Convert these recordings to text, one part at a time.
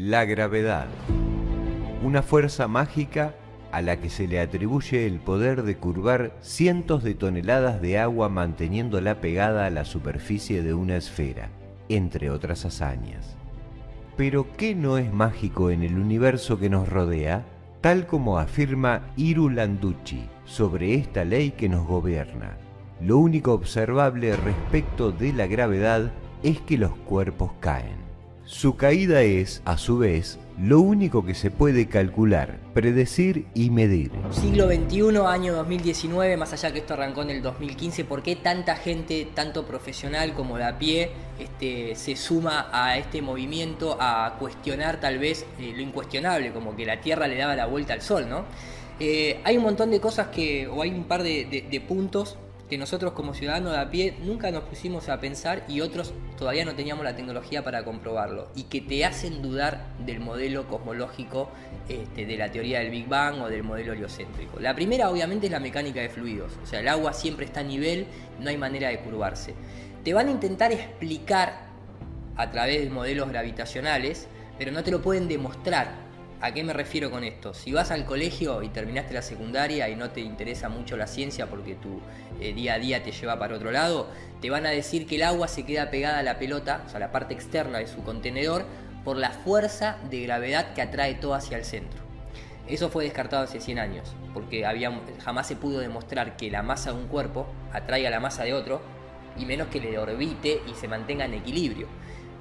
La gravedad, una fuerza mágica a la que se le atribuye el poder de curvar cientos de toneladas de agua manteniéndola pegada a la superficie de una esfera, entre otras hazañas. Pero ¿qué no es mágico en el universo que nos rodea? Tal como afirma Iru Landucci sobre esta ley que nos gobierna, lo único observable respecto de la gravedad es que los cuerpos caen. Su caída es, a su vez, lo único que se puede calcular, predecir y medir. Siglo XXI, año 2019, más allá que esto arrancó en el 2015, ¿por qué tanta gente, tanto profesional como de a pie, se suma a este movimiento a cuestionar tal vez lo incuestionable, como que la Tierra le daba la vuelta al Sol, ¿no? Hay un montón de cosas o hay un par de puntos que nosotros como ciudadanos de a pie nunca nos pusimos a pensar y otros todavía no teníamos la tecnología para comprobarlo y que te hacen dudar del modelo cosmológico de la teoría del Big Bang o del modelo heliocéntrico. La primera obviamente es la mecánica de fluidos, o sea, el agua siempre está a nivel, no hay manera de curvarse. Te van a intentar explicar a través de modelos gravitacionales, pero no te lo pueden demostrar. ¿A qué me refiero con esto? Si vas al colegio y terminaste la secundaria y no te interesa mucho la ciencia porque tu día a día te lleva para otro lado, te van a decir que el agua se queda pegada a la pelota, o sea, la parte externa de su contenedor, por la fuerza de gravedad que atrae todo hacia el centro. Eso fue descartado hace 100 años, porque jamás se pudo demostrar que la masa de un cuerpo atraiga la masa de otro, y menos que le orbite y se mantenga en equilibrio.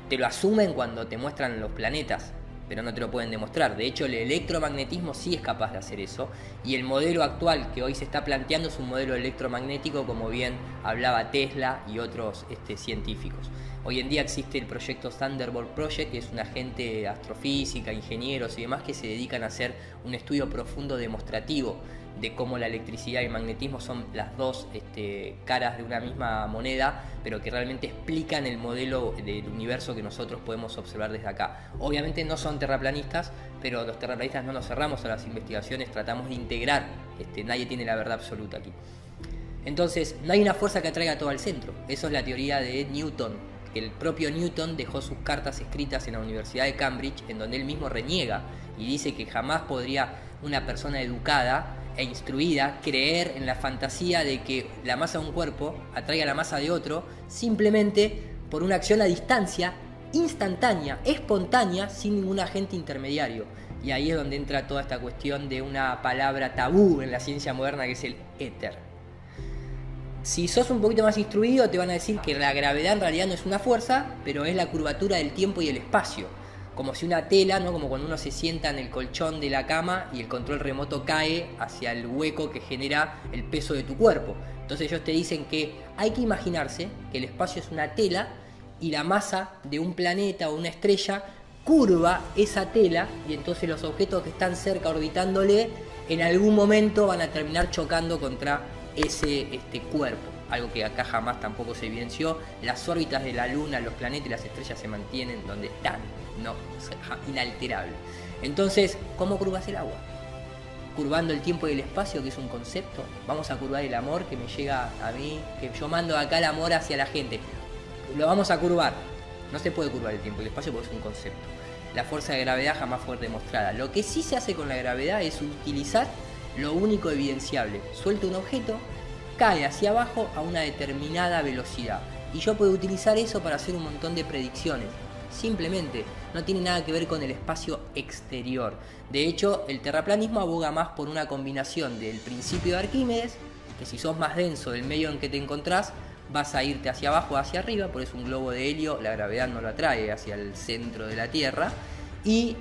Te lo asumen cuando te muestran los planetas, pero no te lo pueden demostrar. De hecho, el electromagnetismo sí es capaz de hacer eso, y el modelo actual que hoy se está planteando es un modelo electromagnético, como bien hablaba Tesla y otros científicos. Hoy en día existe el proyecto Thunderbolt Project, que es una gente astrofísica, ingenieros y demás que se dedican a hacer un estudio profundo demostrativo de cómo la electricidad y el magnetismo son las dos caras de una misma moneda, pero que realmente explican el modelo del universo que nosotros podemos observar desde acá. Obviamente no son terraplanistas, pero los terraplanistas no nos cerramos a las investigaciones, tratamos de integrar, nadie tiene la verdad absoluta aquí. Entonces, no hay una fuerza que atraiga todo al centro. Eso es la teoría de Newton. El propio Newton dejó sus cartas escritas en la Universidad de Cambridge, en donde él mismo reniega y dice que jamás podría una persona educada e instruida creer en la fantasía de que la masa de un cuerpo atraiga la masa de otro simplemente por una acción a distancia, instantánea, espontánea, sin ningún agente intermediario. Y ahí es donde entra toda esta cuestión de una palabra tabú en la ciencia moderna, que es el éter. Si sos un poquito más instruido, te van a decir que la gravedad en realidad no es una fuerza, pero es la curvatura del tiempo y el espacio. Como si una tela, ¿no? Como cuando uno se sienta en el colchón de la cama y el control remoto cae hacia el hueco que genera el peso de tu cuerpo. Entonces ellos te dicen que hay que imaginarse que el espacio es una tela y la masa de un planeta o una estrella curva esa tela, y entonces los objetos que están cerca orbitándole en algún momento van a terminar chocando contra ese cuerpo. Algo que acá jamás tampoco se evidenció. Las órbitas de la Luna, los planetas y las estrellas se mantienen donde están, no, inalterables. Entonces, ¿cómo curvas el agua? Curvando el tiempo y el espacio, que es un concepto. Vamos a curvar el amor que me llega a mí, que yo mando acá el amor hacia la gente. Lo vamos a curvar. No se puede curvar el tiempo y el espacio porque es un concepto. La fuerza de gravedad jamás fue demostrada. Lo que sí se hace con la gravedad es utilizar lo único evidenciable. Suelta un objeto, cae hacia abajo a una determinada velocidad. Y yo puedo utilizar eso para hacer un montón de predicciones. Simplemente, no tiene nada que ver con el espacio exterior. De hecho, el terraplanismo aboga más por una combinación del principio de Arquímedes, que si sos más denso del medio en que te encontrás, vas a irte hacia abajo o hacia arriba, por eso un globo de helio, la gravedad no lo atrae hacia el centro de la Tierra. Y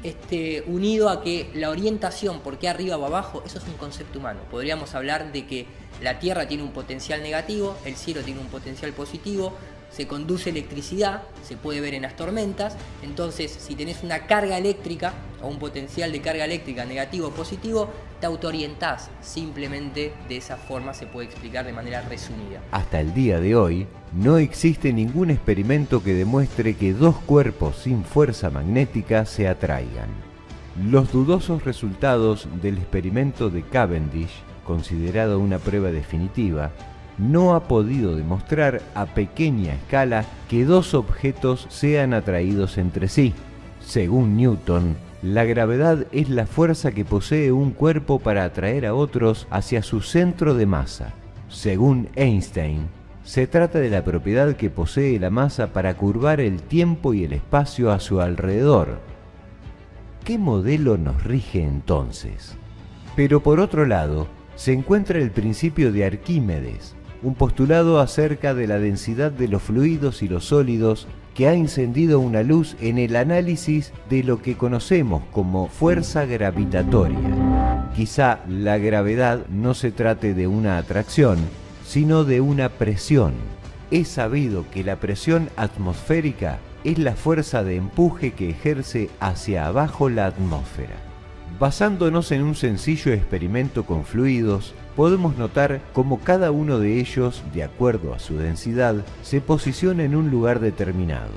unido a que la orientación, por qué arriba o abajo, eso es un concepto humano. Podríamos hablar de que la Tierra tiene un potencial negativo, el cielo tiene un potencial positivo, se conduce electricidad, se puede ver en las tormentas. Entonces, si tenés una carga eléctrica o un potencial de carga eléctrica negativo o positivo, te autoorientás. Simplemente de esa forma se puede explicar de manera resumida. Hasta el día de hoy, no existe ningún experimento que demuestre que dos cuerpos sin fuerza magnética se atraigan. Los dudosos resultados del experimento de Cavendish, considerado una prueba definitiva, no ha podido demostrar a pequeña escala que dos objetos sean atraídos entre sí. Según Newton, la gravedad es la fuerza que posee un cuerpo para atraer a otros hacia su centro de masa. Según Einstein, se trata de la propiedad que posee la masa para curvar el tiempo y el espacio a su alrededor. ¿Qué modelo nos rige entonces? Pero por otro lado, se encuentra el principio de Arquímedes, un postulado acerca de la densidad de los fluidos y los sólidos que ha encendido una luz en el análisis de lo que conocemos como fuerza gravitatoria. Quizá la gravedad no se trate de una atracción, sino de una presión. Es sabido que la presión atmosférica es la fuerza de empuje que ejerce hacia abajo la atmósfera. Basándonos en un sencillo experimento con fluidos, podemos notar cómo cada uno de ellos, de acuerdo a su densidad, se posiciona en un lugar determinado,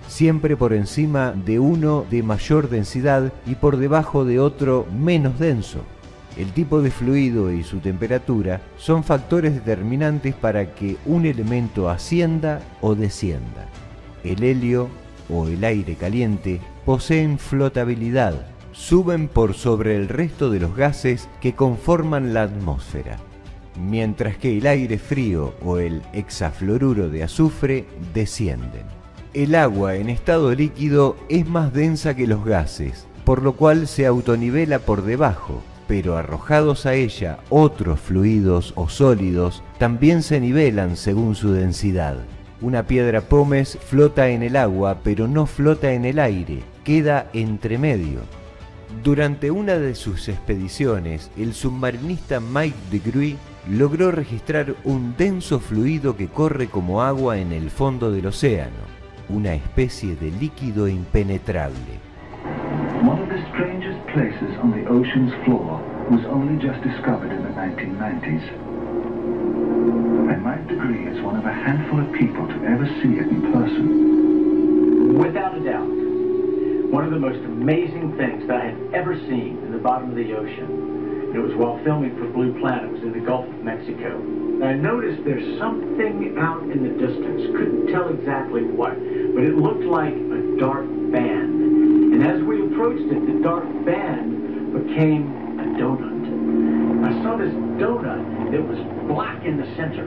siempre por encima de uno de mayor densidad y por debajo de otro menos denso. El tipo de fluido y su temperatura son factores determinantes para que un elemento ascienda o descienda. El helio o el aire caliente poseen flotabilidad, suben por sobre el resto de los gases que conforman la atmósfera, mientras que el aire frío o el hexafluoruro de azufre descienden. El agua en estado líquido es más densa que los gases, por lo cual se autonivela por debajo, pero arrojados a ella otros fluidos o sólidos también se nivelan según su densidad. Una piedra pómez flota en el agua, pero no flota en el aire, queda entre medio. Durante una de sus expediciones, el submarinista Mike DeGruy logró registrar un denso fluido que corre como agua en el fondo del océano, una especie de líquido impenetrable. One of the strangest places on the ocean's floor was only just discovered in the 1990s. And Mike DeGruy is one of a handful of people to ever see it in person. Without a doubt, one of the most amazing things that I had ever seen in the bottom of the ocean. And it was while filming for Blue Planet. It was in the Gulf of Mexico. And I noticed there's something out in the distance. Couldn't tell exactly what, but it looked like a dark band. And as we approached it, the dark band became a donut. I saw this donut that was black in the center.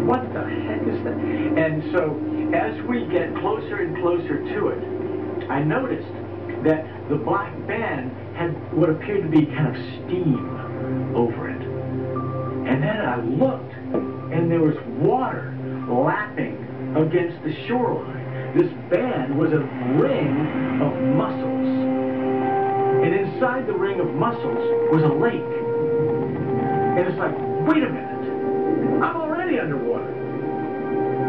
What the heck is that? And so as we get closer and closer to it, I noticed that the black band had what appeared to be kind of steam over it. And then I looked, and there was water lapping against the shoreline. This band was a ring of mussels. And inside the ring of mussels was a lake. And it's like, wait a minute, I'm already underwater.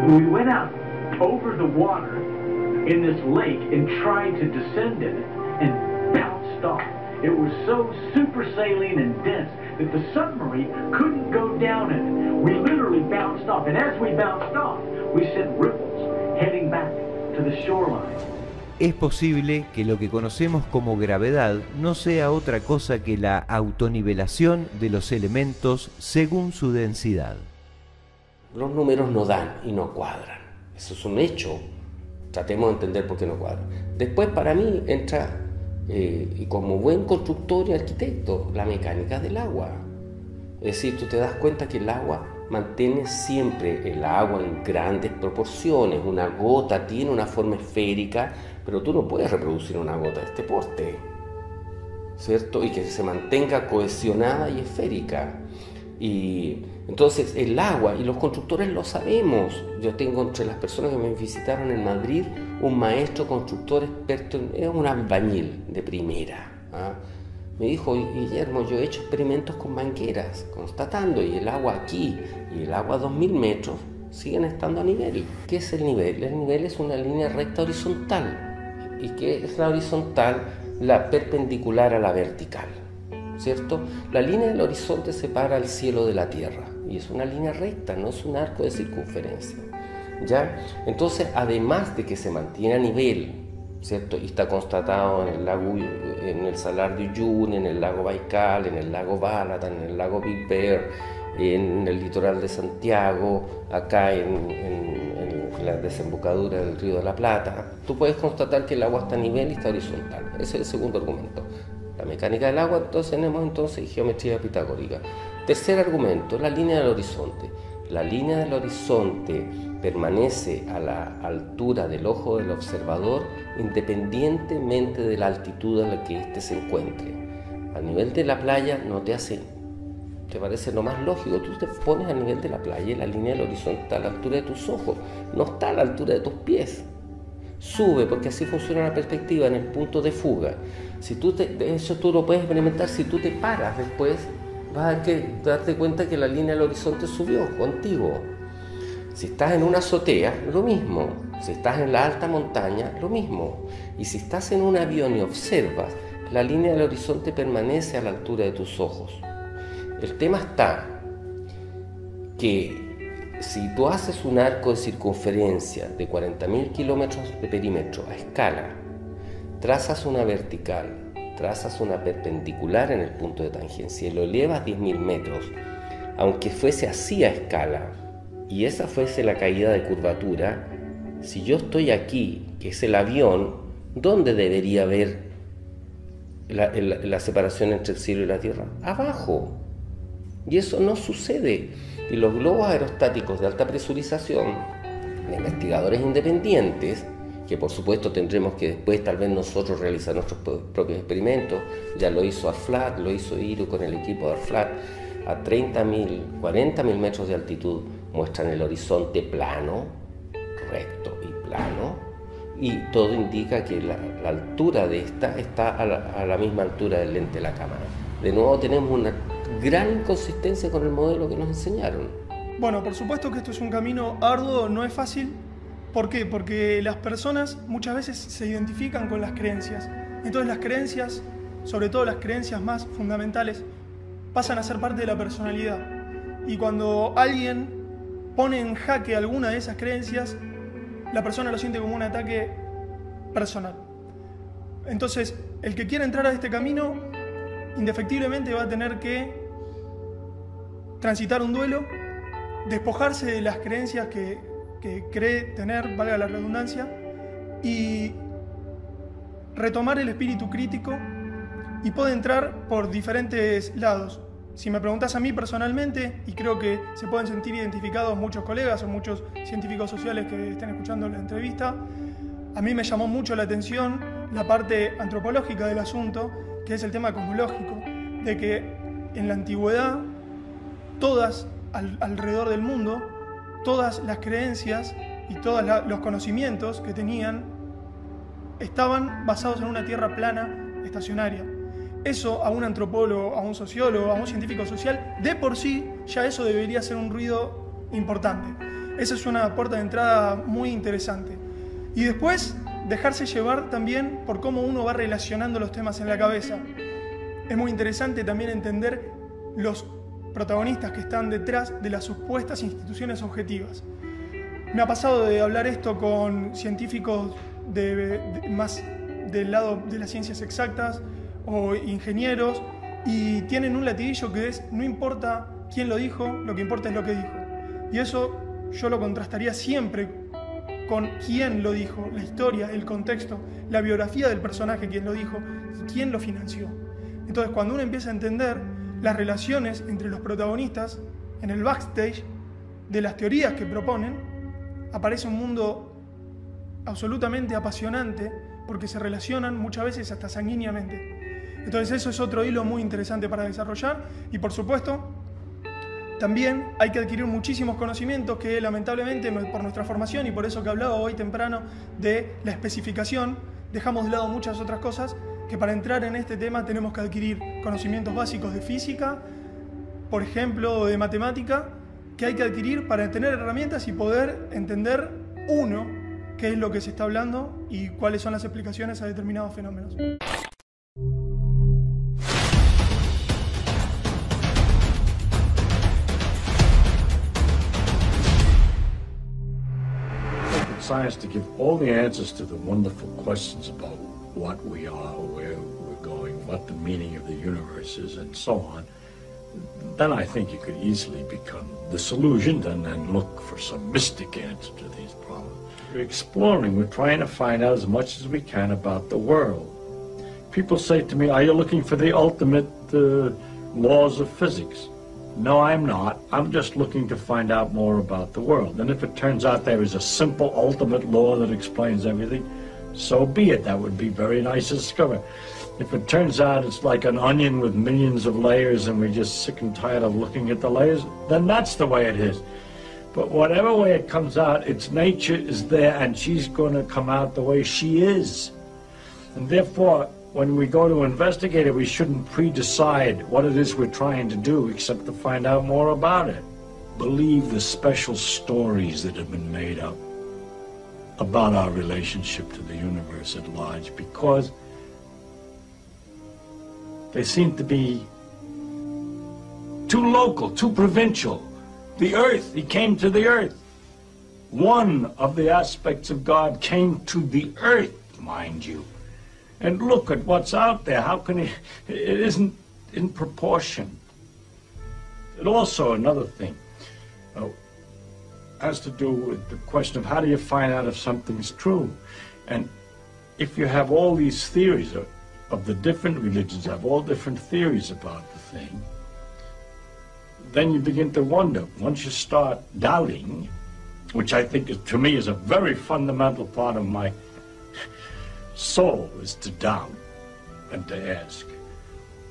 We went out over the water in this lake and tried to descend in it and bounced off. It was so super saline and dense that the submarine couldn't go down in it. We literally bounced off, and as we bounced off, we sent ripples heading back to the shoreline. Es posible que lo que conocemos como gravedad no sea otra cosa que la autonivelación de los elementos según su densidad. Los números no dan y no cuadran. Eso es un hecho. Tratemos de entender por qué no cuadran. Después, para mí, entra, y como buen constructor y arquitecto, la mecánica del agua. Es decir, tú te das cuenta que el agua mantiene siempre el agua en grandes proporciones. Una gota tiene una forma esférica, pero tú no puedes reproducir una gota de este porte, ¿cierto? Y que se mantenga cohesionada y esférica. Y entonces el agua, y los constructores lo sabemos. Yo tengo entre las personas que me visitaron en Madrid un maestro constructor experto, era un albañil de primera, ¿ah? Me dijo: Guillermo, yo he hecho experimentos con mangueras, constatando, y el agua aquí y el agua a 2000 metros siguen estando a nivel. ¿Qué es el nivel? El nivel es una línea recta horizontal. ¿Y qué es la horizontal? La perpendicular a la vertical, ¿cierto? La línea del horizonte separa el cielo de la tierra y es una línea recta, no es un arco de circunferencia, ¿ya? Entonces, además de que se mantiene a nivel, ¿cierto? Y está constatado en el lago, en el Salar de Uyuni, en el lago Baikal, en el lago Balaton, en el lago Big Bear, en el litoral de Santiago, acá en la desembocadura del Río de la Plata, tú puedes constatar que el agua está a nivel y está horizontal. Ese es el segundo argumento. La mecánica del agua, entonces tenemos geometría pitagórica. Tercer argumento, la línea del horizonte. La línea del horizonte permanece a la altura del ojo del observador independientemente de la altitud a la que éste se encuentre. Al nivel de la playa no te parece lo más lógico, tú te pones al nivel de la playa y la línea del horizonte está a la altura de tus ojos, no está a la altura de tus pies. Sube, porque así funciona la perspectiva en el punto de fuga. Eso tú lo puedes experimentar si tú te paras después, vas a darte cuenta que la línea del horizonte subió contigo. Si estás en una azotea, lo mismo. Si estás en la alta montaña, lo mismo. Y si estás en un avión y observas, la línea del horizonte permanece a la altura de tus ojos. El tema está que si tú haces un arco de circunferencia de 40.000 kilómetros de perímetro a escala, trazas una vertical, trazas una perpendicular en el punto de tangencia y lo elevas 10.000 metros, aunque fuese así a escala, y esa fuese la caída de curvatura, si yo estoy aquí, que es el avión, ¿dónde debería haber la separación entre el cielo y la tierra? Abajo. Y eso no sucede. Y los globos aerostáticos de alta presurización, de investigadores independientes, que por supuesto tendremos que después tal vez nosotros realizar nuestros propios experimentos, ya lo hizo ARFLAT, lo hizo IRU con el equipo de ARFLAT, a 30.000, 40.000 metros de altitud muestran el horizonte plano, recto y plano, y todo indica que la altura de esta está a la misma altura del lente de la cámara. De nuevo tenemos una gran inconsistencia con el modelo que nos enseñaron. Bueno, por supuesto que esto es un camino arduo, no es fácil. ¿Por qué? Porque las personas muchas veces se identifican con las creencias. Entonces las creencias, sobre todo las creencias más fundamentales, pasan a ser parte de la personalidad. Y cuando alguien pone en jaque alguna de esas creencias, la persona lo siente como un ataque personal. Entonces, el que quiera entrar a este camino, indefectiblemente va a tener que transitar un duelo, despojarse de las creencias que cree tener, valga la redundancia, y retomar el espíritu crítico, y puede entrar por diferentes lados. Si me preguntas a mí personalmente, y creo que se pueden sentir identificados muchos colegas o muchos científicos sociales que estén escuchando la entrevista, a mí me llamó mucho la atención la parte antropológica del asunto, que es el tema cosmológico, de que en la antigüedad todas alrededor del mundo, todas las creencias y todos los conocimientos que tenían estaban basados en una tierra plana, estacionaria. Eso a un antropólogo, a un sociólogo, a un científico social, de por sí ya eso debería ser un ruido importante. Esa es una puerta de entrada muy interesante. Y después dejarse llevar también por cómo uno va relacionando los temas en la cabeza. Es muy interesante también entender los protagonistas que están detrás de las supuestas instituciones objetivas. Me ha pasado de hablar esto con científicos más del lado de las ciencias exactas o ingenieros, y tienen un latiguillo que es: no importa quién lo dijo, lo que importa es lo que dijo. Y eso yo lo contrastaría siempre con quién lo dijo, la historia, el contexto, la biografía del personaje, quién lo dijo y quién lo financió. Entonces, cuando uno empieza a entender las relaciones entre los protagonistas en el backstage de las teorías que proponen, aparece un mundo absolutamente apasionante, porque se relacionan muchas veces hasta sanguíneamente. Entonces eso es otro hilo muy interesante para desarrollar, y por supuesto también hay que adquirir muchísimos conocimientos que lamentablemente por nuestra formación, y por eso que hablaba hoy temprano de la especificación, dejamos de lado muchas otras cosas que para entrar en este tema tenemos que adquirir conocimientos básicos de física, por ejemplo, o de matemática, que hay que adquirir para tener herramientas y poder entender qué es lo que se está hablando y cuáles son las explicaciones a determinados fenómenos. Science to give all the answers to the wonderful questions about what we are, where we're going, what the meaning of the universe is, and so on. then I think you could easily become disillusioned and then look for some mystic answer to these problems. We're exploring, we're trying to find out as much as we can about the world. People say to me, are you looking for the ultimate laws of physics? No, I'm not. I'm just looking to find out more about the world. And if it turns out there is a simple ultimate law that explains everything, so be it. That would be very nice to discover. If it turns out it's like an onion with millions of layers and we're just sick and tired of looking at the layers, then that's the way it is. But whatever way it comes out, its nature is there and she's going to come out the way she is. And therefore, when we go to investigate it, we shouldn't pre-decide what it is we're trying to do except to find out more about it. Believe the special stories that have been made up about our relationship to the universe at large, because they seem to be too local, too provincial. The earth, he came to the earth. One of the aspects of God came to the earth, mind you. And look at what's out there. How can it isn't in proportion. And also another thing has to do with the question of how do you find out if something's true? And if you have all these theories of the different religions, have all different theories about the thing, then you begin to wonder. Once you start doubting, which I think is, to me, is a very fundamental part of my soul, is to doubt and to ask.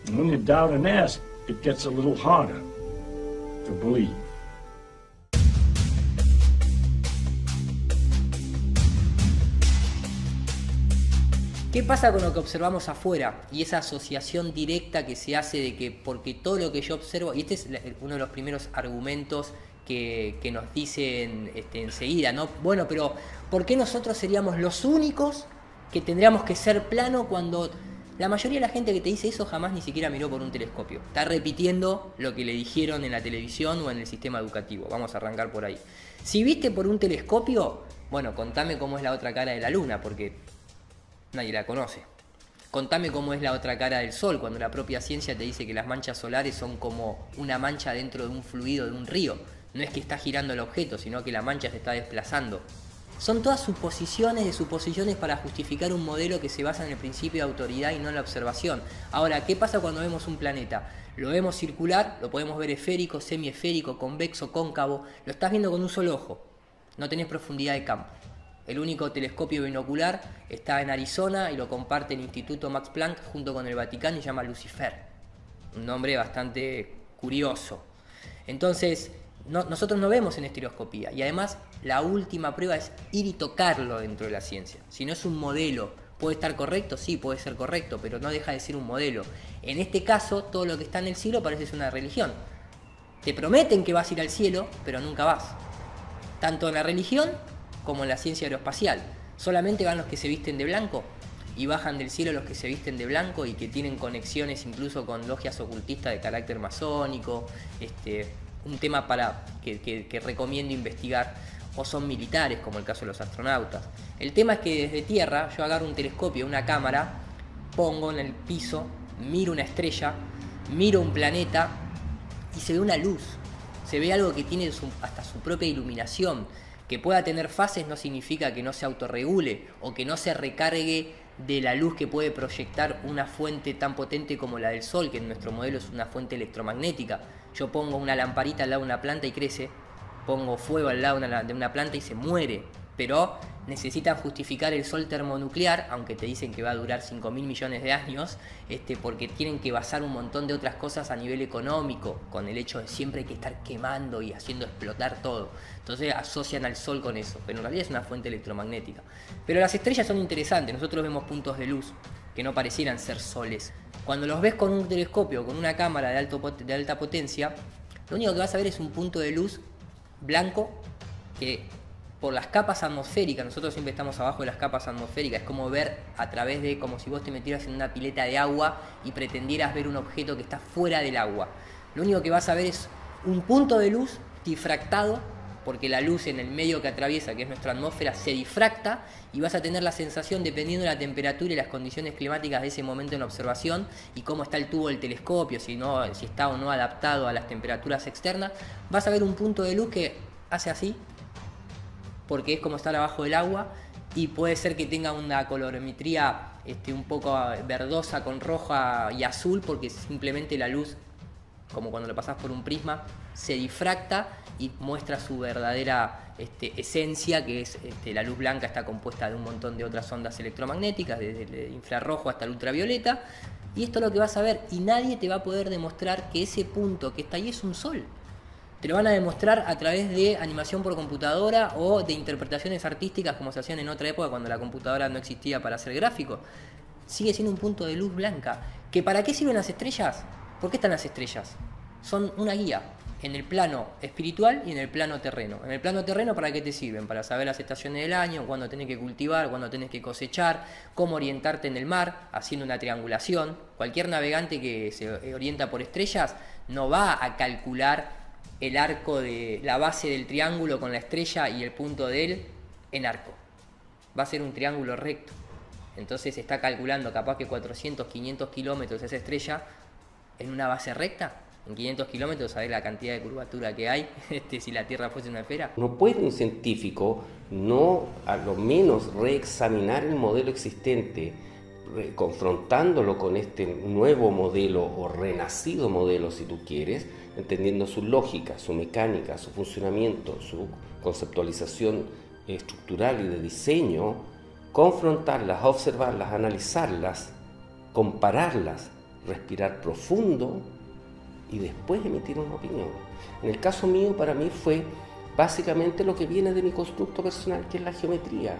And when you doubt and ask, it gets a little harder to believe. ¿Qué pasa con lo que observamos afuera? Y esa asociación directa que se hace de que porque todo lo que yo observo, y este es uno de los primeros argumentos que nos dicen enseguida, ¿no? Bueno, pero ¿por qué nosotros seríamos los únicos que tendríamos que ser plano cuando la mayoría de la gente que te dice eso jamás ni siquiera miró por un telescopio? Está repitiendo lo que le dijeron en la televisión o en el sistema educativo. Vamos a arrancar por ahí. Si viste por un telescopio, bueno, contame cómo es la otra cara de la luna, porque nadie la conoce. Contame cómo es la otra cara del sol, cuando la propia ciencia te dice que las manchas solares son como una mancha dentro de un fluido de un río. No es que está girando el objeto, sino que la mancha se está desplazando. Son todas suposiciones de suposiciones para justificar un modelo que se basa en el principio de autoridad y no en la observación. Ahora, ¿qué pasa cuando vemos un planeta? Lo vemos circular, lo podemos ver esférico, semiesférico, convexo, cóncavo. Lo estás viendo con un solo ojo. No tenés profundidad de campo. El único telescopio binocular está en Arizona y lo comparte el Instituto Max Planck junto con el Vaticano y se llama Lucifer. Un nombre bastante curioso. Entonces, nosotros no vemos en estereoscopía. Y además, la última prueba es ir y tocarlo dentro de la ciencia. Si no es un modelo, ¿puede estar correcto? Sí, puede ser correcto, pero no deja de ser un modelo. En este caso, todo lo que está en el cielo parece ser una religión. Te prometen que vas a ir al cielo, pero nunca vas. Tanto en la religión como en la ciencia aeroespacial. Solamente van los que se visten de blanco y bajan del cielo los que se visten de blanco y que tienen conexiones incluso con logias ocultistas de carácter masónico, un tema para que recomiendo investigar, o son militares como el caso de los astronautas. El tema es que desde tierra yo agarro un telescopio, una cámara, pongo en el piso, miro una estrella, miro un planeta y se ve una luz, se ve algo que tiene hasta su propia iluminación. Que pueda tener fases no significa que no se autorregule o que no se recargue de la luz que puede proyectar una fuente tan potente como la del Sol, que en nuestro modelo es una fuente electromagnética. Yo pongo una lamparita al lado de una planta y crece, pongo fuego al lado de una planta y se muere. Pero necesitan justificar el sol termonuclear, aunque te dicen que va a durar 5.000 millones de años, porque tienen que basar un montón de otras cosas a nivel económico, con el hecho de siempre hay que estar quemando y haciendo explotar todo. Entonces asocian al sol con eso, pero en realidad es una fuente electromagnética. Pero las estrellas son interesantes, nosotros vemos puntos de luz que no parecieran ser soles. Cuando los ves con un telescopio, con una cámara de alta potencia, lo único que vas a ver es un punto de luz blanco que por las capas atmosféricas, nosotros siempre estamos abajo de las capas atmosféricas, es como ver a través de, como si vos te metieras en una pileta de agua y pretendieras ver un objeto que está fuera del agua. Lo único que vas a ver es un punto de luz difractado porque la luz en el medio que atraviesa, que es nuestra atmósfera, se difracta y vas a tener la sensación, dependiendo de la temperatura y las condiciones climáticas de ese momento en la observación y cómo está el tubo del telescopio, si está o no adaptado a las temperaturas externas, vas a ver un punto de luz que hace así, porque es como estar abajo del agua, y puede ser que tenga una colorimetría un poco verdosa con roja y azul, porque simplemente la luz, como cuando lo pasás por un prisma, se difracta y muestra su verdadera esencia, que es la luz blanca. Está compuesta de un montón de otras ondas electromagnéticas, desde el infrarrojo hasta el ultravioleta, y esto es lo que vas a ver, y nadie te va a poder demostrar que ese punto que está ahí es un sol. Te lo van a demostrar a través de animación por computadora o de interpretaciones artísticas como se hacían en otra época cuando la computadora no existía para hacer gráficos. Sigue siendo un punto de luz blanca. ¿Que para qué sirven las estrellas? ¿Por qué están las estrellas? Son una guía en el plano espiritual y en el plano terreno. En el plano terreno, ¿para qué te sirven? Para saber las estaciones del año, cuándo tenés que cultivar, cuándo tenés que cosechar, cómo orientarte en el mar, haciendo una triangulación. Cualquier navegante que se orienta por estrellas no va a calcular el arco de la base del triángulo con la estrella y el punto de él en arco. Va a ser un triángulo recto. Entonces está calculando capaz que 400, 500 kilómetros esa estrella en una base recta. En 500 kilómetros, ¿sabés la cantidad de curvatura que hay si la Tierra fuese una esfera? No puede un científico no a lo menos reexaminar el modelo existente, confrontándolo con este nuevo modelo o renacido modelo, si tú quieres, entendiendo su lógica, su mecánica, su funcionamiento, su conceptualización estructural y de diseño, confrontarlas, observarlas, analizarlas, compararlas, respirar profundo y después emitir una opinión. En el caso mío, para mí fue básicamente lo que viene de mi constructo personal, que es la geometría.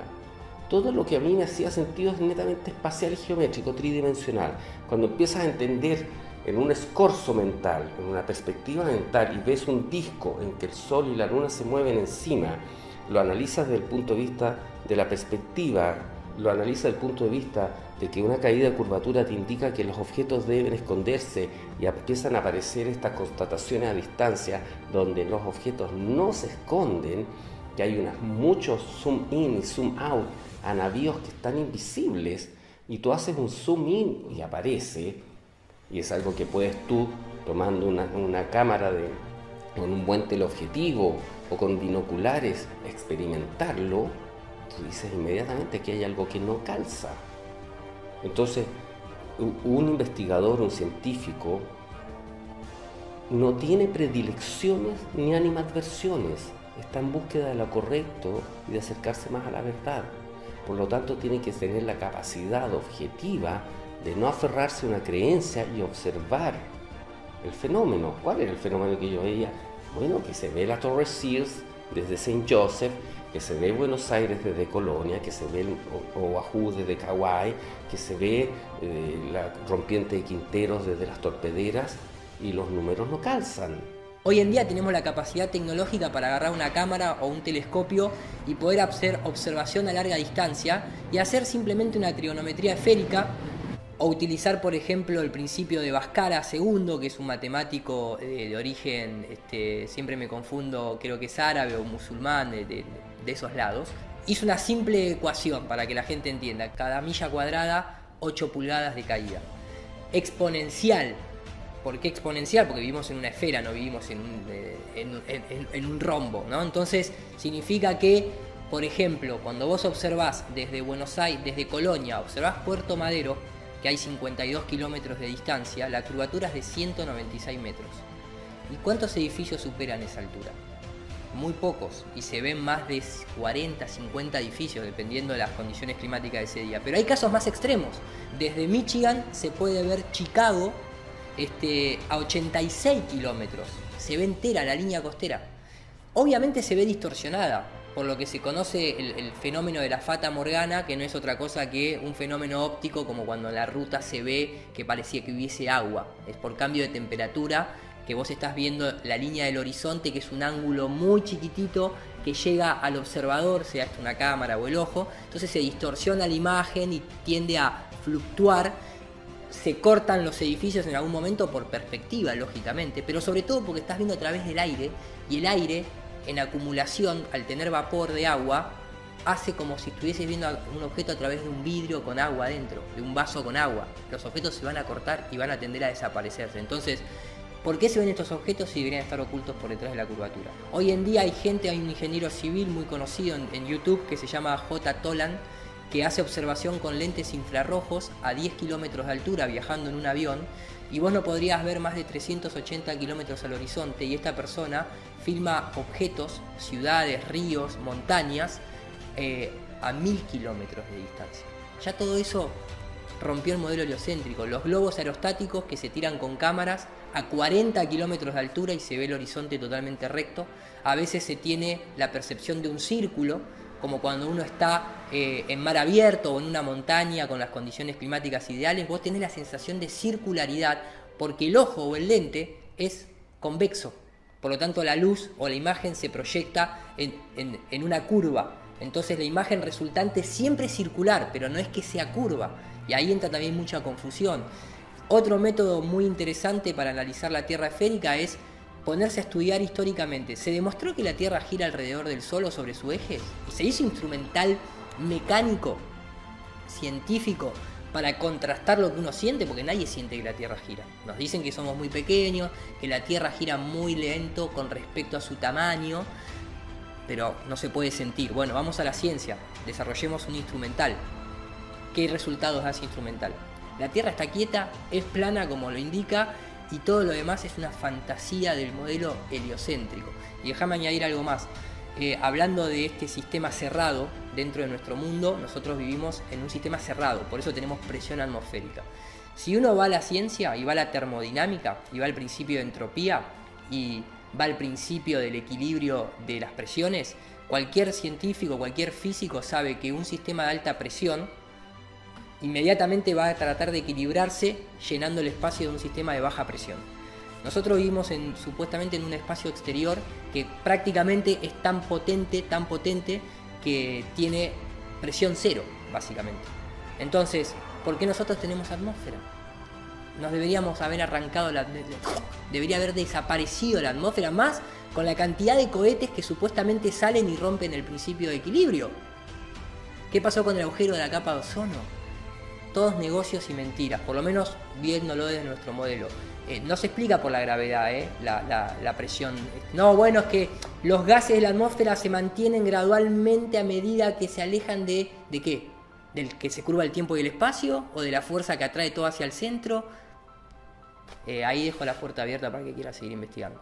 Todo lo que a mí me hacía sentido es netamente espacial y geométrico, tridimensional. Cuando empiezas a entender en un escorzo mental, en una perspectiva mental, y ves un disco en que el Sol y la Luna se mueven encima, lo analizas desde el punto de vista de la perspectiva, lo analizas desde el punto de vista de que una caída de curvatura te indica que los objetos deben esconderse y empiezan a aparecer estas constataciones a distancia donde los objetos no se esconden, que hay muchos zoom in y zoom out a navíos que están invisibles, y tú haces un zoom in y aparece, y es algo que puedes tú, tomando una cámara con un buen teleobjetivo o con binoculares, experimentarlo. Tú dices inmediatamente que hay algo que no calza. Entonces, un investigador, un científico, no tiene predilecciones ni animadversiones. Está en búsqueda de lo correcto y de acercarse más a la verdad. Por lo tanto, tiene que tener la capacidad objetiva de no aferrarse a una creencia y observar el fenómeno. ¿Cuál era el fenómeno que yo veía? Bueno, que se ve la Torre Sears desde Saint Joseph, que se ve Buenos Aires desde Colonia, que se ve Oahu desde Kauai, que se ve la rompiente de Quinteros desde las torpederas, y los números no calzan. Hoy en día tenemos la capacidad tecnológica para agarrar una cámara o un telescopio y poder hacer observación a larga distancia y hacer simplemente una trigonometría esférica, o utilizar, por ejemplo, el principio de Bhaskara II, que es un matemático de origen, siempre me confundo, creo que es árabe o musulmán, de esos lados. Hizo una simple ecuación para que la gente entienda: cada milla cuadrada, 8 pulgadas de caída. Exponencial. ¿Por qué exponencial? Porque vivimos en una esfera, no vivimos en un rombo, ¿no? Entonces significa que, por ejemplo, cuando vos observás desde Buenos Aires, desde Colonia, observás Puerto Madero, que hay 52 kilómetros de distancia, la curvatura es de 196 metros. ¿Y cuántos edificios superan esa altura? Muy pocos, y se ven más de 40, 50 edificios, dependiendo de las condiciones climáticas de ese día. Pero hay casos más extremos. Desde Michigan se puede ver Chicago a 86 kilómetros. Se ve entera la línea costera. Obviamente se ve distorsionada, por lo que se conoce el fenómeno de la Fata Morgana, que no es otra cosa que un fenómeno óptico, como cuando en la ruta se ve que parecía que hubiese agua. Es por cambio de temperatura que vos estás viendo la línea del horizonte, que es un ángulo muy chiquitito que llega al observador, sea esto una cámara o el ojo. Entonces se distorsiona la imagen y tiende a fluctuar. Se cortan los edificios en algún momento por perspectiva, lógicamente, pero sobre todo porque estás viendo a través del aire, y el aire en acumulación, al tener vapor de agua, hace como si estuvieses viendo un objeto a través de un vidrio con agua dentro, de un vaso con agua. Los objetos se van a cortar y van a tender a desaparecerse. Entonces, ¿por qué se ven estos objetos si deberían estar ocultos por detrás de la curvatura? Hoy en día hay un ingeniero civil muy conocido en YouTube que se llama J. Toland, que hace observación con lentes infrarrojos a 10 kilómetros de altura viajando en un avión, y vos no podrías ver más de 380 kilómetros al horizonte, y esta persona filma objetos, ciudades, ríos, montañas, a 1000 kilómetros de distancia. Ya todo eso rompió el modelo heliocéntrico. Los globos aerostáticos que se tiran con cámaras a 40 kilómetros de altura y se ve el horizonte totalmente recto. A veces se tiene la percepción de un círculo, como cuando uno está en mar abierto o en una montaña con las condiciones climáticas ideales. Vos tenés la sensación de circularidad porque el ojo o el lente es convexo. Por lo tanto, la luz o la imagen se proyecta en una curva. Entonces la imagen resultante siempre es circular, pero no es que sea curva. Y ahí entra también mucha confusión. Otro método muy interesante para analizar la Tierra esférica es ponerse a estudiar históricamente. ¿Se demostró que la Tierra gira alrededor del Sol o sobre su eje? ¿Se hizo instrumental mecánico, científico, para contrastar lo que uno siente? Porque nadie siente que la Tierra gira. Nos dicen que somos muy pequeños, que la Tierra gira muy lento con respecto a su tamaño, pero no se puede sentir. Bueno, vamos a la ciencia, desarrollemos un instrumental. ¿Qué resultados da ese instrumental? La Tierra está quieta, es plana como lo indica, y todo lo demás es una fantasía del modelo heliocéntrico. Y déjame añadir algo más. Hablando de este sistema cerrado dentro de nuestro mundo, nosotros vivimos en un sistema cerrado, por eso tenemos presión atmosférica. Si uno va a la ciencia y va a la termodinámica y va al principio de entropía y va al principio del equilibrio de las presiones, cualquier científico, cualquier físico sabe que un sistema de alta presión inmediatamente va a tratar de equilibrarse llenando el espacio de un sistema de baja presión. Nosotros vivimos supuestamente en un espacio exterior que prácticamente es tan potente que tiene presión cero, básicamente. Entonces, ¿por qué nosotros tenemos atmósfera? Nos deberíamos haber arrancado debería haber desaparecido la atmósfera, más con la cantidad de cohetes que supuestamente salen y rompen el principio de equilibrio. ¿Qué pasó con el agujero de la capa de ozono? Todos negocios y mentiras, por lo menos viéndolo desde nuestro modelo. No se explica por la gravedad, la presión. No, bueno, es que los gases de la atmósfera se mantienen gradualmente a medida que se alejan ¿de qué? ¿Del que se curva el tiempo y el espacio? ¿O de la fuerza que atrae todo hacia el centro? Ahí dejo la puerta abierta para que quiera seguir investigando.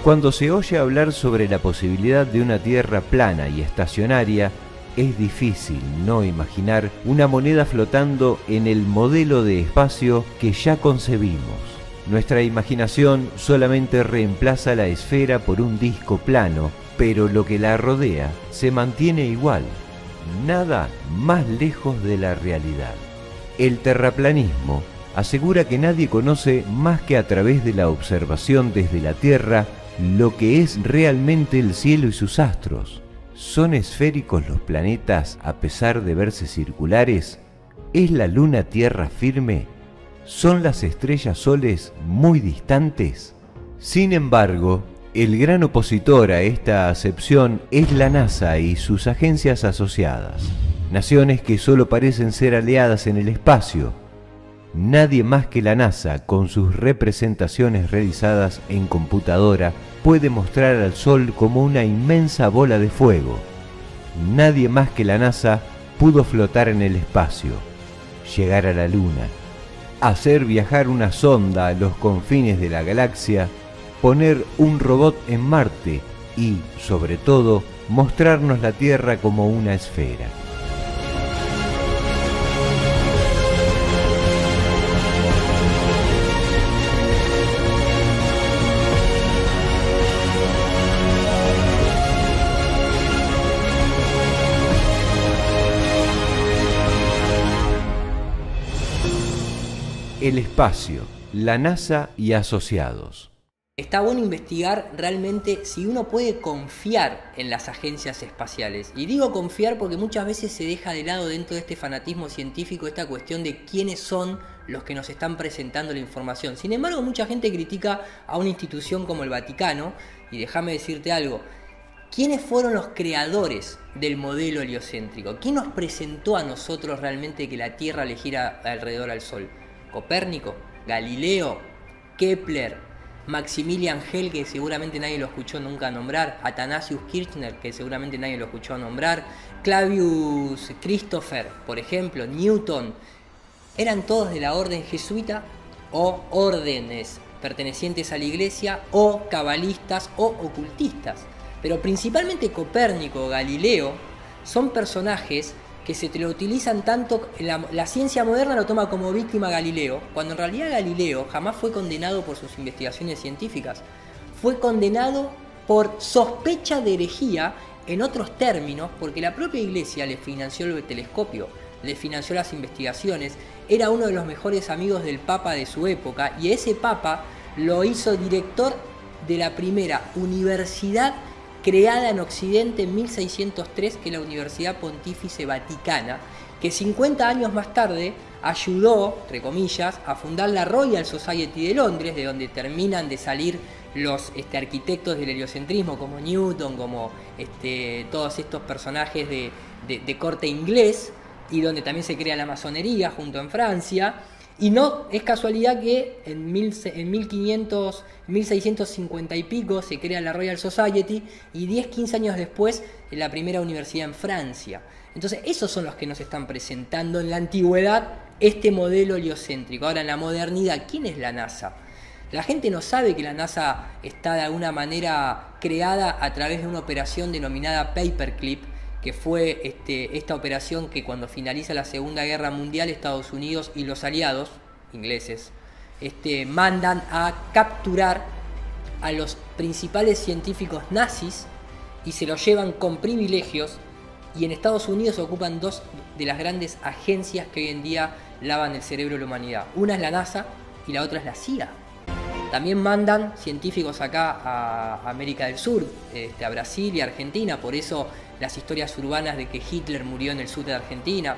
Cuando se oye hablar sobre la posibilidad de una Tierra plana y estacionaria, es difícil no imaginar una moneda flotando en el modelo de espacio que ya concebimos. Nuestra imaginación solamente reemplaza la esfera por un disco plano, pero lo que la rodea se mantiene igual, nada más lejos de la realidad. El terraplanismo asegura que nadie conoce más que a través de la observación desde la Tierra lo que es realmente el cielo y sus astros. ¿Son esféricos los planetas a pesar de verse circulares? ¿Es la luna tierra firme? ¿Son las estrellas soles muy distantes? Sin embargo, el gran opositor a esta acepción es la NASA y sus agencias asociadas, naciones que solo parecen ser aliadas en el espacio. Nadie más que la NASA, con sus representaciones realizadas en computadora, puede mostrar al Sol como una inmensa bola de fuego. Nadie más que la NASA pudo flotar en el espacio, llegar a la Luna, hacer viajar una sonda a los confines de la galaxia, poner un robot en Marte y, sobre todo, mostrarnos la Tierra como una esfera. El espacio, La NASA y asociados. Está bueno investigar realmente si uno puede confiar en las agencias espaciales. Y digo confiar porque muchas veces se deja de lado dentro de este fanatismo científico esta cuestión de quiénes son los que nos están presentando la información. Sin embargo, mucha gente critica a una institución como el Vaticano, y déjame decirte algo, ¿quiénes fueron los creadores del modelo heliocéntrico? ¿Quién nos presentó a nosotros realmente que la Tierra le gira alrededor al Sol? ¿Copérnico? ¿Galileo? ¿Kepler? Maximilian Hell, que seguramente nadie lo escuchó nunca nombrar, Athanasius Kirchner, que seguramente nadie lo escuchó nombrar, Clavius Christopher, por ejemplo, Newton, eran todos de la orden jesuita o órdenes pertenecientes a la iglesia o cabalistas o ocultistas. Pero principalmente Copérnico o Galileo son personajes que se te lo utilizan tanto, la ciencia moderna lo toma como víctima Galileo, cuando en realidad Galileo jamás fue condenado por sus investigaciones científicas, fue condenado por sospecha de herejía, en otros términos, porque la propia iglesia le financió el telescopio, le financió las investigaciones, era uno de los mejores amigos del Papa de su época, y ese Papa lo hizo director de la primera universidad creada en Occidente en 1603, que es la Universidad Pontífice Vaticana, que 50 años más tarde ayudó, entre comillas, a fundar la Royal Society de Londres, de donde terminan de salir los arquitectos del heliocentrismo, como Newton, como todos estos personajes de corte inglés, y donde también se crea la masonería junto en Francia. Y no es casualidad que en 1650 y pico se crea la Royal Society y 10-15 años después la primera universidad en Francia. Entonces esos son los que nos están presentando en la antigüedad este modelo heliocéntrico. Ahora en la modernidad, ¿quién es la NASA? La gente no sabe que la NASA está de alguna manera creada a través de una operación denominada Paperclip, que fue esta operación que cuando finaliza la Segunda Guerra Mundial, Estados Unidos y los aliados ingleses mandan a capturar a los principales científicos nazis y se los llevan con privilegios, y en Estados Unidos ocupan dos de las grandes agencias que hoy en día lavan el cerebro de la humanidad. Una es la NASA y la otra es la CIA. También mandan científicos acá a América del Sur, a Brasil y Argentina, por eso las historias urbanas de que Hitler murió en el sur de Argentina.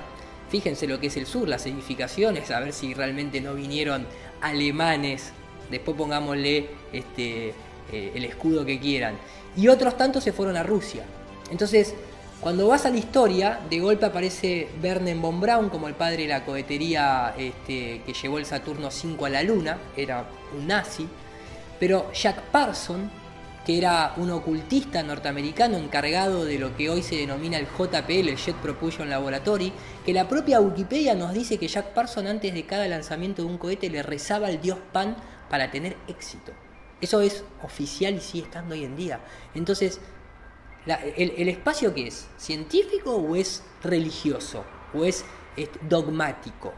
Fíjense lo que es el sur, las edificaciones, a ver si realmente no vinieron alemanes, después pongámosle el escudo que quieran. Y otros tantos se fueron a Rusia. Entonces, cuando vas a la historia, de golpe aparece Wernher von Braun como el padre de la cohetería que llevó el Saturno V a la Luna, era un nazi, pero Jack Parsons, que era un ocultista norteamericano encargado de lo que hoy se denomina el JPL, el Jet Propulsion Laboratory, que la propia Wikipedia nos dice que Jack Parsons antes de cada lanzamiento de un cohete le rezaba al dios Pan para tener éxito. Eso es oficial y sigue estando hoy en día. Entonces, ¿el espacio qué es? ¿Científico o es religioso? ¿O es dogmático?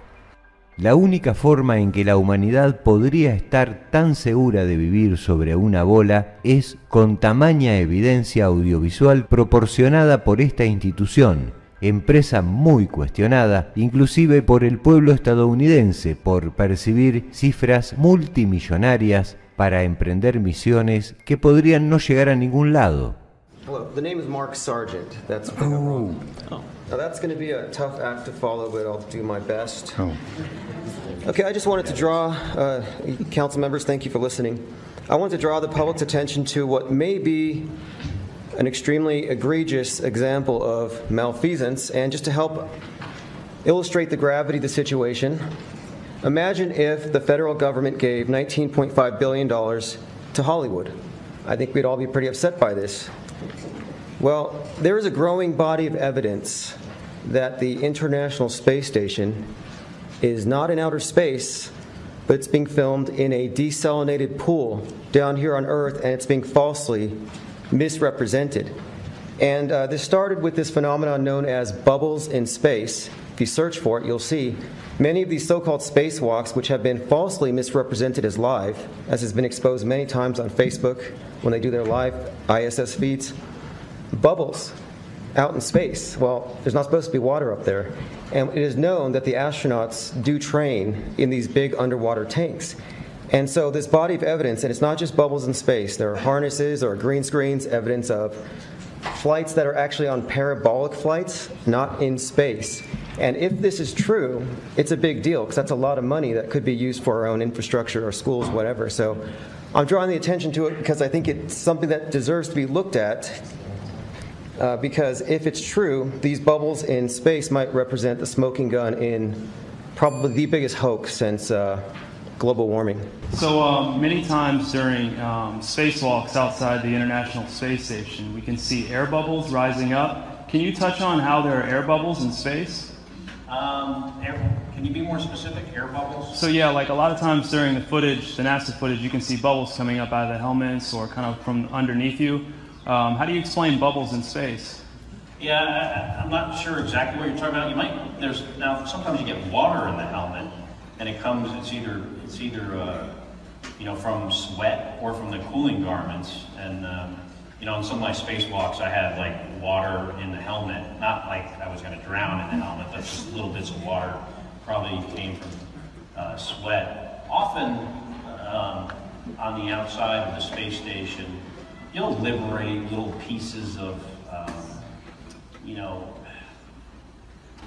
La única forma en que la humanidad podría estar tan segura de vivir sobre una bola es con tamaña evidencia audiovisual proporcionada por esta institución, empresa muy cuestionada, inclusive por el pueblo estadounidense, por percibir cifras multimillonarias para emprender misiones que podrían no llegar a ningún lado. Hello, the name is Mark Sargent. That's what I got wrong. Now that's going to be a tough act to follow, but I'll do my best. Okay, I just wanted to draw, council members, thank you for listening. I wanted to draw the public's attention to what may be an extremely egregious example of malfeasance, and just to help illustrate the gravity of the situation, imagine if the federal government gave $19.5 billion to Hollywood. I think we'd all be pretty upset by this. Well, there is a growing body of evidence that the International Space Station is not in outer space, but it's being filmed in a desalinated pool down here on Earth, and it's being falsely misrepresented. And this started with this phenomenon known as bubbles in space. If you search for it, you'll see many of these so-called spacewalks, which have been falsely misrepresented as live, as has been exposed many times on Facebook when they do their live ISS feeds. Bubbles out in space. Well, there's not supposed to be water up there. And it is known that the astronauts do train in these big underwater tanks. And so this body of evidence, and it's not just bubbles in space, there are harnesses, there are green screens, evidence of flights that are actually on parabolic flights, not in space. And if this is true, it's a big deal, because that's a lot of money that could be used for our own infrastructure or schools, whatever. So I'm drawing the attention to it because I think it's something that deserves to be looked at, because if it's true, these bubbles in space might represent the smoking gun in probably the biggest hoax since global warming. So many times during spacewalks outside the International Space Station, we can see air bubbles rising up. Can you touch on how there are air bubbles in space? Can you be more specific? Air bubbles? So yeah, like a lot of times during the footage, the NASA footage, you can see bubbles coming up out of the helmets or kind of from underneath you. How do you explain bubbles in space? Yeah, I'm not sure exactly what you're talking about. You might, now sometimes you get water in the helmet, and it's either you know, from sweat or from the cooling garments. And you know, in some of my spacewalks, I had like water in the helmet, not like I was going to drown in the helmet, but just little bits of water, probably came from sweat. Often on the outside of the space station, you'll liberate little pieces of, you know,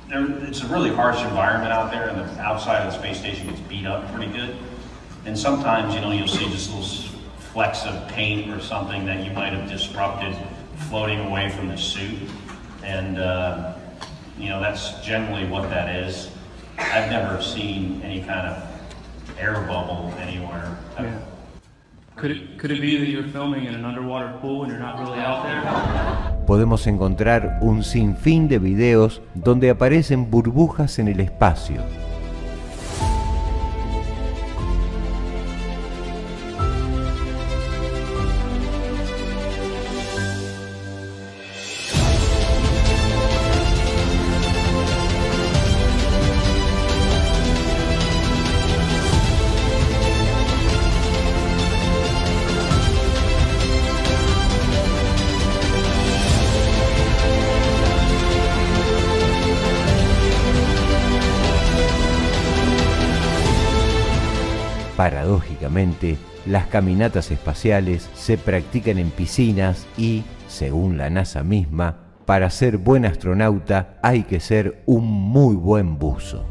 it's a really harsh environment out there, and the outside of the space station gets beat up pretty good. And sometimes, you know, you'll see just little flecks of paint or something that you might have disrupted floating away from the suit. And, you know, that's generally what that is. I've never seen any kind of air bubble anywhere. Yeah. Could it be that you're filming in an underwater pool and you're not really out there? Podemos encontrar un sinfín de videos donde aparecen burbujas en el espacio. Paradójicamente, las caminatas espaciales se practican en piscinas y, según la NASA misma, para ser buen astronauta hay que ser un muy buen buzo.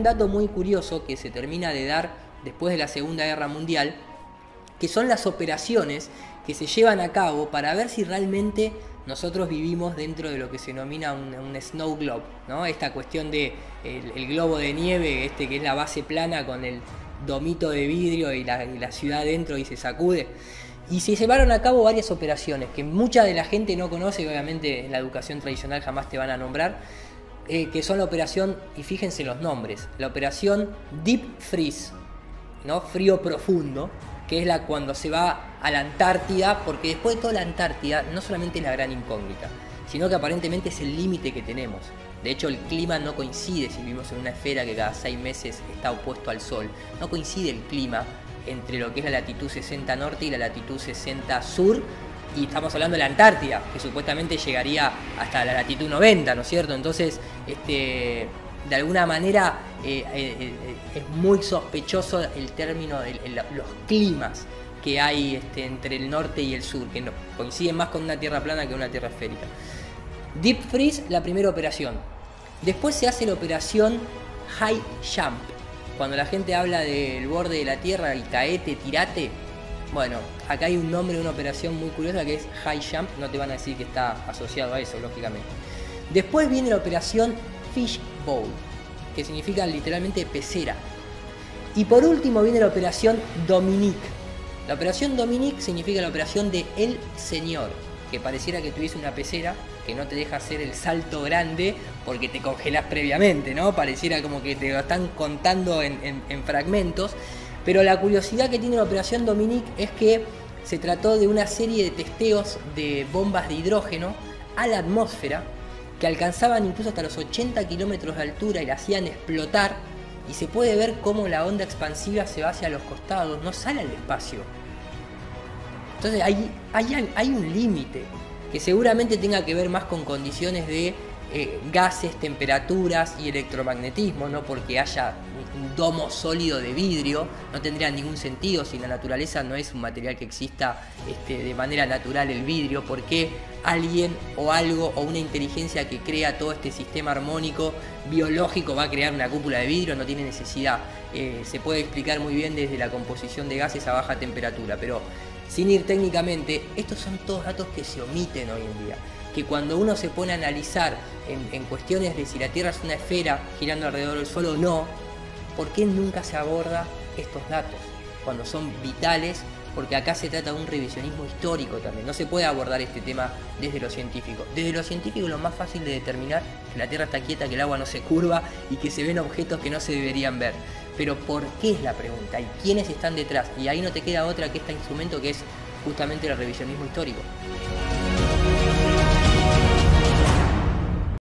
dato muy curioso que se termina de dar después de la Segunda Guerra Mundial, que son las operaciones que se llevan a cabo para ver si realmente nosotros vivimos dentro de lo que se denomina un snow globe, ¿no? Esta cuestión de el globo de nieve, que es la base plana con el domito de vidrio y la ciudad dentro y se sacude. Y se llevaron a cabo varias operaciones que mucha de la gente no conoce, que obviamente en la educación tradicional jamás te van a nombrar, que son la operación, y fíjense los nombres, la operación Deep Freeze, ¿no? Frío profundo, que es cuando se va a la Antártida, porque después de toda la Antártida no solamente es la gran incógnita, sino que aparentemente es el límite que tenemos. De hecho, el clima no coincide si vivimos en una esfera que cada 6 meses está opuesto al Sol. No coincide el clima entre lo que es la latitud 60 norte y la latitud 60 sur, y estamos hablando de la Antártida, que supuestamente llegaría hasta la latitud 90, ¿no es cierto? Entonces, de alguna manera es muy sospechoso el término de los climas que hay entre el norte y el sur, que no, coinciden más con una tierra plana que una tierra esférica. Deep Freeze, la primera operación. Después se hace la operación High Jump. Cuando la gente habla del borde de la tierra y caete, tirate, bueno, acá hay un nombre de una operación muy curiosa que es High Jump. No te van a decir que está asociado a eso, lógicamente. Después viene la operación Fish Bowl, que significa literalmente pecera. Y por último viene la operación Dominique. La operación Dominique significa la operación de El Señor, que pareciera que tuviese una pecera que no te deja hacer el salto grande porque te congelás previamente, ¿no? Pareciera como que te lo están contando en fragmentos. Pero la curiosidad que tiene la operación Dominique es que se trató de una serie de testeos de bombas de hidrógeno a la atmósfera que alcanzaban incluso hasta los 80 kilómetros de altura y la hacían explotar, y se puede ver cómo la onda expansiva se va hacia los costados, no sale al espacio. Entonces hay un límite que seguramente tenga que ver más con condiciones de gases, temperaturas y electromagnetismo, no porque haya un domo sólido de vidrio, no tendría ningún sentido si la naturaleza no es un material que exista de manera natural el vidrio. ¿Por qué alguien o algo o una inteligencia que crea todo este sistema armónico biológico va a crear una cúpula de vidrio? No tiene necesidad. Se puede explicar muy bien desde la composición de gases a baja temperatura, pero sin ir técnicamente, estos son todos datos que se omiten hoy en día, que cuando uno se pone a analizar en cuestiones de si la Tierra es una esfera girando alrededor del Sol o no, ¿por qué nunca se aborda estos datos cuando son vitales? Porque acá se trata de un revisionismo histórico también. No se puede abordar este tema desde lo científico. Desde lo científico lo más fácil de determinar es que la Tierra está quieta, que el agua no se curva y que se ven objetos que no se deberían ver. Pero ¿por qué es la pregunta? ¿Y quiénes están detrás? Y ahí no te queda otra que este instrumento, que es justamente el revisionismo histórico.